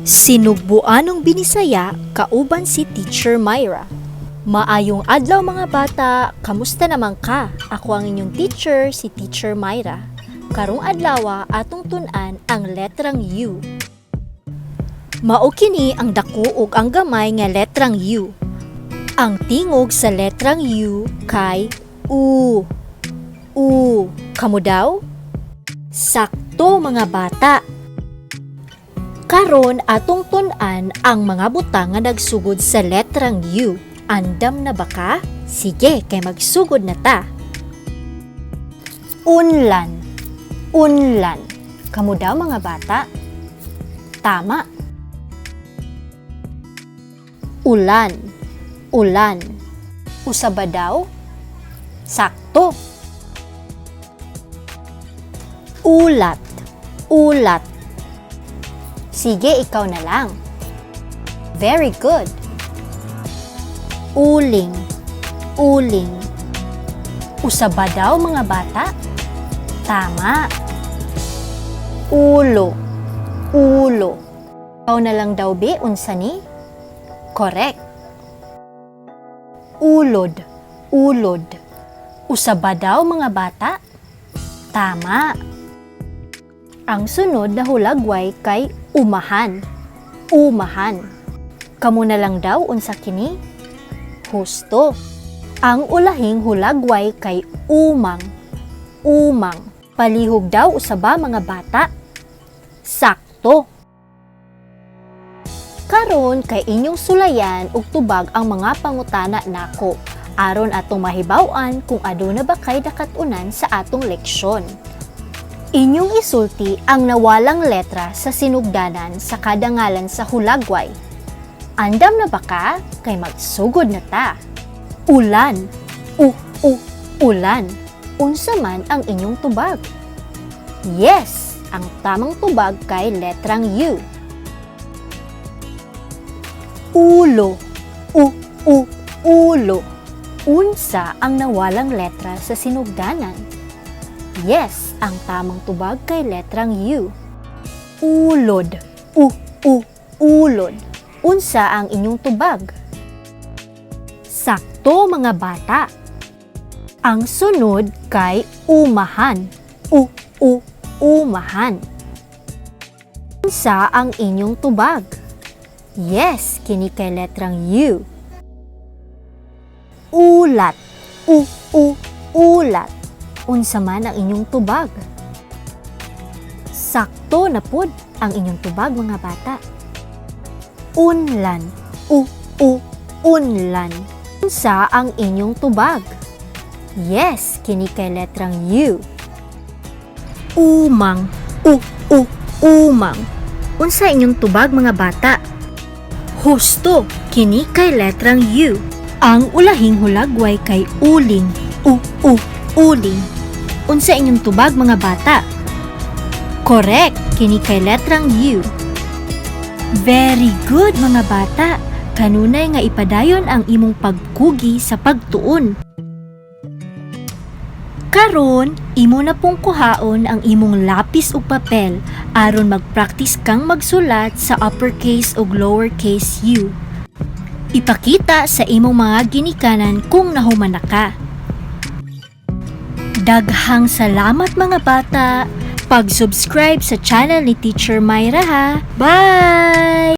Sinugbuanong binisaya kauban si Teacher Myra. Maayong adlaw mga bata, kamusta naman ka? Ako ang inyong teacher, si Teacher Myra. Karong adlaw atong tun-an ang letrang U. Mao kini ang dako ug ang gamay nga letrang U. Ang tingog sa letrang U kay U. U. Kamo daw? Sakto mga bata. Karon atong tun-an ang mga butang nga nagsugod sa letrang U. Andam na ba ka? Sige, kay magsugod na ta. Unlan. Unlan. Kamo daw mga bata? Tama. Ulan. Ulan. Usa ba daw? Sakto. Ulat. Ulat. Sige, ikaw na lang. Very good. Uling. Uling. Usa ba daw mga bata? Tama. Ulo. Ulo. Ikaw na lang daw be, unsa ni? Correct. Ulod. Ulod. Usa ba daw mga bata? Tama. Ang sunod na hulagway kay umahan. Umahan. Kamo na lang daw unsa kini? Husto. Ang ulahing hulagway kay umang. Umang. Palihog daw usaba mga bata? Sakto. Karon kay inyong sulayan ug tubag ang mga pangutana nako aron atong mahibaw-an kung aduna ba kay dakatunan sa atong leksyon. Inyong isulti ang nawalang letra sa sinugdanan sa kada ngalan sa hulagway. Andam na ba ka? Kay magsugod na ta. Ulan. Ulan. Unsa man ang inyong tubag? Yes, ang tamang tubag kay letrang U. Ulo. Ulo. Unsa ang nawalang letra sa sinugdanan? Yes, ang tamang tubag kay letrang U. Ulod. Ulod. Unsa ang inyong tubag? Sakto mga bata. Ang sunod kay umahan. Umahan. Unsa ang inyong tubag? Yes, kini kay letrang U. Ulat. Ulat. Unsa man ang inyong tubag? Sakto na pod ang inyong tubag mga bata. Unlan. Unlan. Unsa ang inyong tubag? Yes, kini kay letrang U. Umang. Umang. Unsa inyong tubag mga bata? Husto, kini kay letrang U. Ang ulahing hulagway kay uling. Uling. Unsa inyong tubag mga bata? Correct, kini kay letrang U. Very good mga bata. Kanunay nga ipadayon ang imong pagkugi sa pagtuon. Karon, imo na pong kuhaon ang imong lapis ug papel aron mag-practice kang magsulat sa uppercase ug lowercase u. Ipakita sa imong mga ginikanan kung nahuman na ka. Daghang salamat mga bata. Pag-subscribe sa channel ni Teacher Myra ha. Bye!